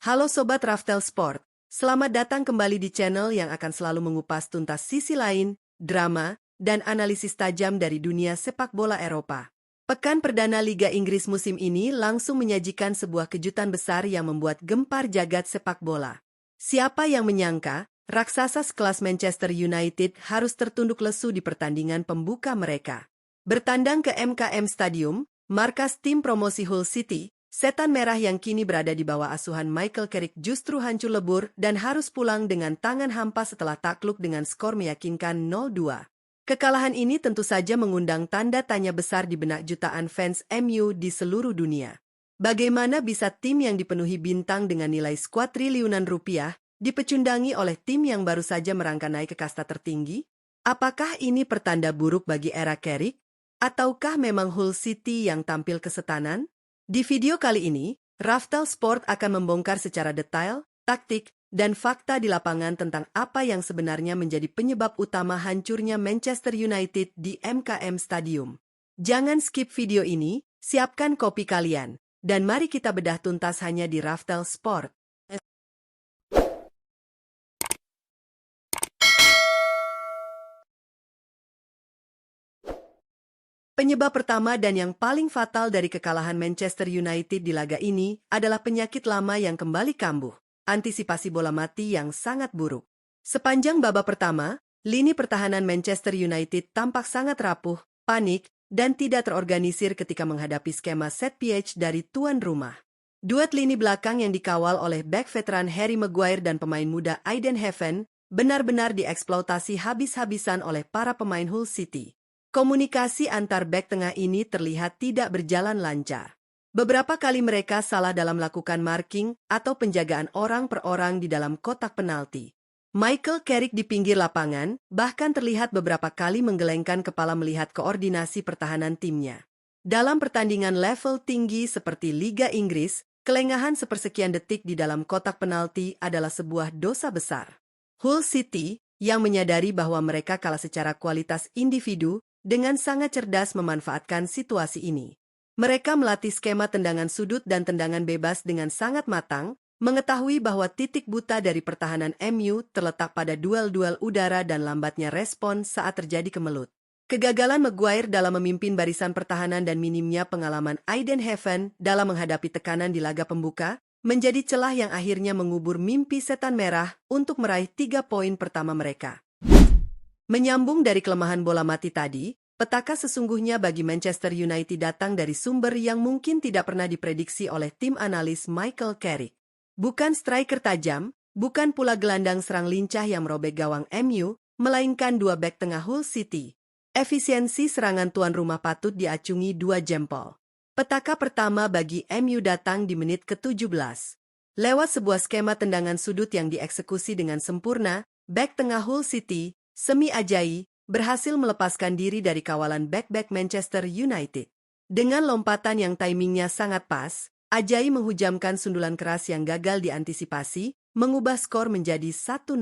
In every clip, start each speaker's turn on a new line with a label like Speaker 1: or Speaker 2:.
Speaker 1: Halo Sobat Raftel Sport, selamat datang kembali di channel yang akan selalu mengupas tuntas sisi lain, drama, dan analisis tajam dari dunia sepak bola Eropa. Pekan perdana Liga Inggris musim ini langsung menyajikan sebuah kejutan besar yang membuat gempar jagat sepak bola. Siapa yang menyangka, raksasa sekelas Manchester United harus tertunduk lesu di pertandingan pembuka mereka. Bertandang ke MKM Stadium, markas tim promosi Hull City, setan merah yang kini berada di bawah asuhan Michael Carrick justru hancur lebur dan harus pulang dengan tangan hampa setelah takluk dengan skor meyakinkan 0-2. Kekalahan ini tentu saja mengundang tanda tanya besar di benak jutaan fans MU di seluruh dunia. Bagaimana bisa tim yang dipenuhi bintang dengan nilai skuad triliunan rupiah dipecundangi oleh tim yang baru saja merangkak naik ke kasta tertinggi? Apakah ini pertanda buruk bagi era Carrick? Ataukah memang Hull City yang tampil kesetanan? Di video kali ini, Raftel Sport akan membongkar secara detail, taktik, dan fakta di lapangan tentang apa yang sebenarnya menjadi penyebab utama hancurnya Manchester United di MKM Stadium. Jangan skip video ini, siapkan kopi kalian, dan mari kita bedah tuntas hanya di Raftel Sport. Penyebab pertama dan yang paling fatal dari kekalahan Manchester United di laga ini adalah penyakit lama yang kembali kambuh. Antisipasi bola mati yang sangat buruk. Sepanjang babak pertama, lini pertahanan Manchester United tampak sangat rapuh, panik, dan tidak terorganisir ketika menghadapi skema set piece dari tuan rumah. Duet lini belakang yang dikawal oleh bek veteran Harry Maguire dan pemain muda Aiden Heaven benar-benar dieksploitasi habis-habisan oleh para pemain Hull City. Komunikasi antar bek tengah ini terlihat tidak berjalan lancar. Beberapa kali mereka salah dalam melakukan marking atau penjagaan orang per orang di dalam kotak penalti. Michael Carrick di pinggir lapangan bahkan terlihat beberapa kali menggelengkan kepala melihat koordinasi pertahanan timnya. Dalam pertandingan level tinggi seperti Liga Inggris, kelengahan sepersekian detik di dalam kotak penalti adalah sebuah dosa besar. Hull City, yang menyadari bahwa mereka kalah secara kualitas individu, dengan sangat cerdas memanfaatkan situasi ini. Mereka melatih skema tendangan sudut dan tendangan bebas dengan sangat matang, mengetahui bahwa titik buta dari pertahanan MU terletak pada duel-duel udara dan lambatnya respon saat terjadi kemelut. Kegagalan Maguire dalam memimpin barisan pertahanan dan minimnya pengalaman Aiden Heaven dalam menghadapi tekanan di laga pembuka, menjadi celah yang akhirnya mengubur mimpi setan merah untuk meraih 3 poin pertama mereka. Menyambung dari kelemahan bola mati tadi, petaka sesungguhnya bagi Manchester United datang dari sumber yang mungkin tidak pernah diprediksi oleh tim analis Michael Carrick. Bukan striker tajam, bukan pula gelandang serang lincah yang merobek gawang MU, melainkan dua bek tengah Hull City. Efisiensi serangan tuan rumah patut diacungi 2 jempol. Petaka pertama bagi MU datang di menit ke-17. Lewat sebuah skema tendangan sudut yang dieksekusi dengan sempurna, bek tengah Hull City, Semi Ajayi, berhasil melepaskan diri dari kawalan bek-bek Manchester United. Dengan lompatan yang timingnya sangat pas, Ajayi menghujamkan sundulan keras yang gagal diantisipasi, mengubah skor menjadi 1-0.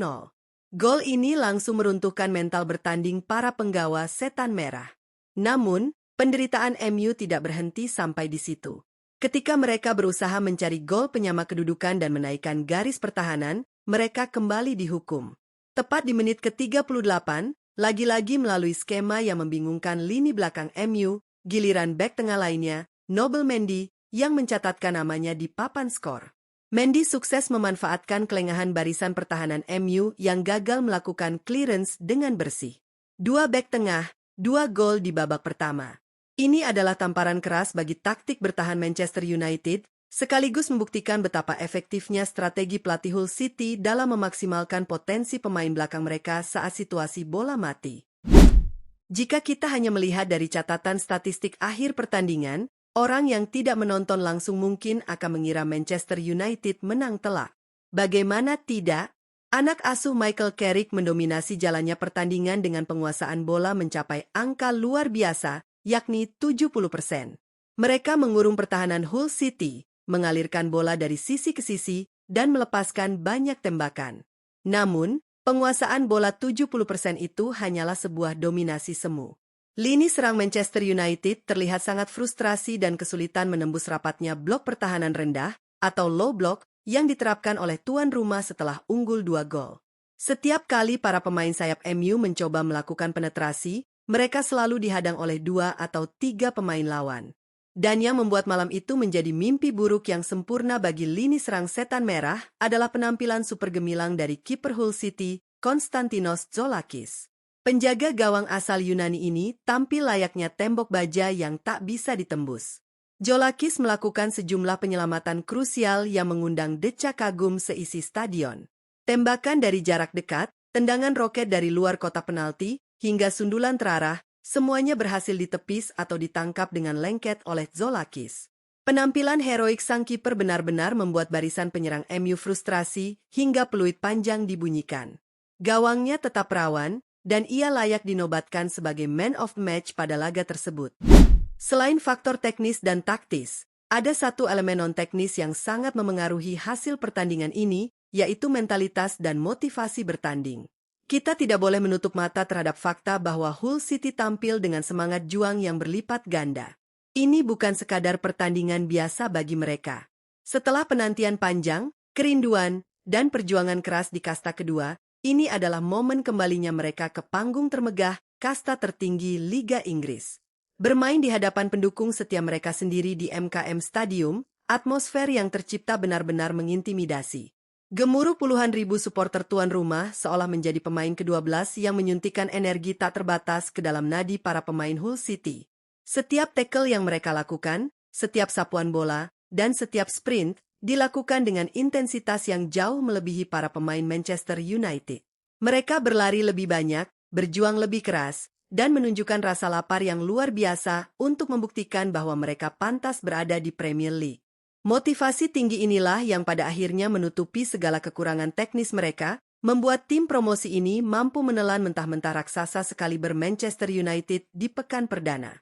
Speaker 1: Gol ini langsung meruntuhkan mental bertanding para penggawa setan merah. Namun, penderitaan MU tidak berhenti sampai di situ. Ketika mereka berusaha mencari gol penyama kedudukan dan menaikkan garis pertahanan, mereka kembali dihukum. Tepat di menit ke-38, lagi-lagi melalui skema yang membingungkan lini belakang MU, giliran bek tengah lainnya, Nobel Mendy, yang mencatatkan namanya di papan skor. Mendy sukses memanfaatkan kelengahan barisan pertahanan MU yang gagal melakukan clearance dengan bersih. 2 bek tengah, 2 gol di babak pertama. Ini adalah tamparan keras bagi taktik bertahan Manchester United, sekaligus membuktikan betapa efektifnya strategi pelatih Hull City dalam memaksimalkan potensi pemain belakang mereka saat situasi bola mati. Jika kita hanya melihat dari catatan statistik akhir pertandingan, orang yang tidak menonton langsung mungkin akan mengira Manchester United menang telak. Bagaimana tidak? Anak asuh Michael Carrick mendominasi jalannya pertandingan dengan penguasaan bola mencapai angka luar biasa, yakni 70%. Mereka mengurung pertahanan Hull City, mengalirkan bola dari sisi ke sisi, dan melepaskan banyak tembakan. Namun, penguasaan bola 70% itu hanyalah sebuah dominasi semu. Lini serang Manchester United terlihat sangat frustrasi dan kesulitan menembus rapatnya blok pertahanan rendah, atau low block, yang diterapkan oleh tuan rumah setelah unggul 2 gol. Setiap kali para pemain sayap MU mencoba melakukan penetrasi, mereka selalu dihadang oleh 2 atau 3 pemain lawan. Dan yang membuat malam itu menjadi mimpi buruk yang sempurna bagi lini serang setan merah adalah penampilan super gemilang dari kiper Hull City, Konstantinos Zoulakis. Penjaga gawang asal Yunani ini tampil layaknya tembok baja yang tak bisa ditembus. Zoulakis melakukan sejumlah penyelamatan krusial yang mengundang decak kagum seisi stadion. Tembakan dari jarak dekat, tendangan roket dari luar kotak penalti, hingga sundulan terarah, semuanya berhasil ditepis atau ditangkap dengan lengket oleh Zoulakis. Penampilan heroik sang kiper benar-benar membuat barisan penyerang MU frustrasi hingga peluit panjang dibunyikan. Gawangnya tetap rawan, dan ia layak dinobatkan sebagai man of the match pada laga tersebut. Selain faktor teknis dan taktis, ada satu elemen non-teknis yang sangat memengaruhi hasil pertandingan ini, yaitu mentalitas dan motivasi bertanding. Kita tidak boleh menutup mata terhadap fakta bahwa Hull City tampil dengan semangat juang yang berlipat ganda. Ini bukan sekadar pertandingan biasa bagi mereka. Setelah penantian panjang, kerinduan, dan perjuangan keras di kasta kedua, ini adalah momen kembalinya mereka ke panggung termegah, kasta tertinggi Liga Inggris. Bermain di hadapan pendukung setia mereka sendiri di MKM Stadium, atmosfer yang tercipta benar-benar mengintimidasi. Gemuruh puluhan ribu supporter tuan rumah seolah menjadi pemain ke-12 yang menyuntikkan energi tak terbatas ke dalam nadi para pemain Hull City. Setiap tackle yang mereka lakukan, setiap sapuan bola, dan setiap sprint, dilakukan dengan intensitas yang jauh melebihi para pemain Manchester United. Mereka berlari lebih banyak, berjuang lebih keras, dan menunjukkan rasa lapar yang luar biasa untuk membuktikan bahwa mereka pantas berada di Premier League. Motivasi tinggi inilah yang pada akhirnya menutupi segala kekurangan teknis mereka, membuat tim promosi ini mampu menelan mentah-mentah raksasa sekaliber Manchester United di pekan perdana.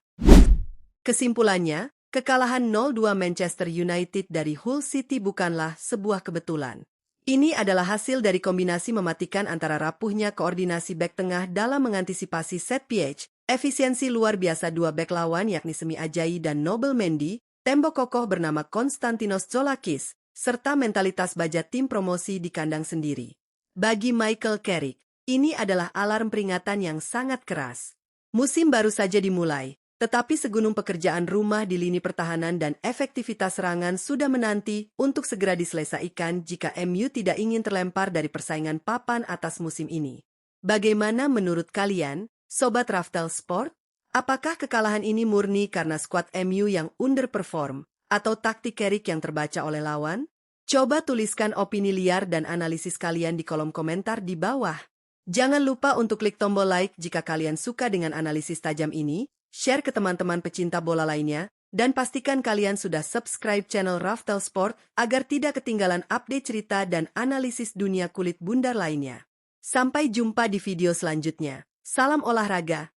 Speaker 1: Kesimpulannya, kekalahan 0-2 Manchester United dari Hull City bukanlah sebuah kebetulan. Ini adalah hasil dari kombinasi mematikan antara rapuhnya koordinasi bek tengah dalam mengantisipasi set piece, efisiensi luar biasa dua bek lawan yakni Semi Ajayi dan Nobel Mendy, tembok kokoh bernama Konstantinos Zoulakis, serta mentalitas baja tim promosi di kandang sendiri. Bagi Michael Carrick, ini adalah alarm peringatan yang sangat keras. Musim baru saja dimulai, tetapi segunung pekerjaan rumah di lini pertahanan dan efektivitas serangan sudah menanti untuk segera diselesaikan jika MU tidak ingin terlempar dari persaingan papan atas musim ini. Bagaimana menurut kalian, Sobat Raftel Sport? Apakah kekalahan ini murni karena skuad MU yang underperform, atau taktik Carrick yang terbaca oleh lawan? Coba tuliskan opini liar dan analisis kalian di kolom komentar di bawah. Jangan lupa untuk klik tombol like jika kalian suka dengan analisis tajam ini, share ke teman-teman pecinta bola lainnya, dan pastikan kalian sudah subscribe channel Raftel Sport agar tidak ketinggalan update cerita dan analisis dunia kulit bundar lainnya. Sampai jumpa di video selanjutnya. Salam olahraga.